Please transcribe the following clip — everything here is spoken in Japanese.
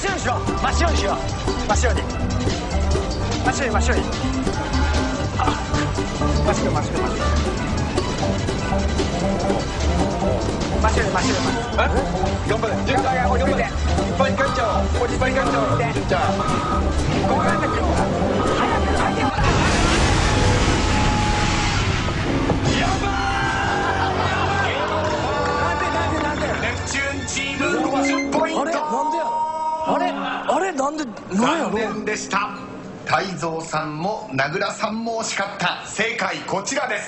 白にしろ。真っ白にしよう。真っ白に。真っ白に真っ白に。あ、真っ白真っ白真っ白。真っ白に真っ白に。頑張れ。純ちゃん、頑張れ。いっぱい帰っちゃおう。いっぱい帰っちゃおう。純ちゃん。こうやってくる。早く帰ってよ。なんで残念でした。泰造さんも名倉さんも惜しかった。正解こちらです。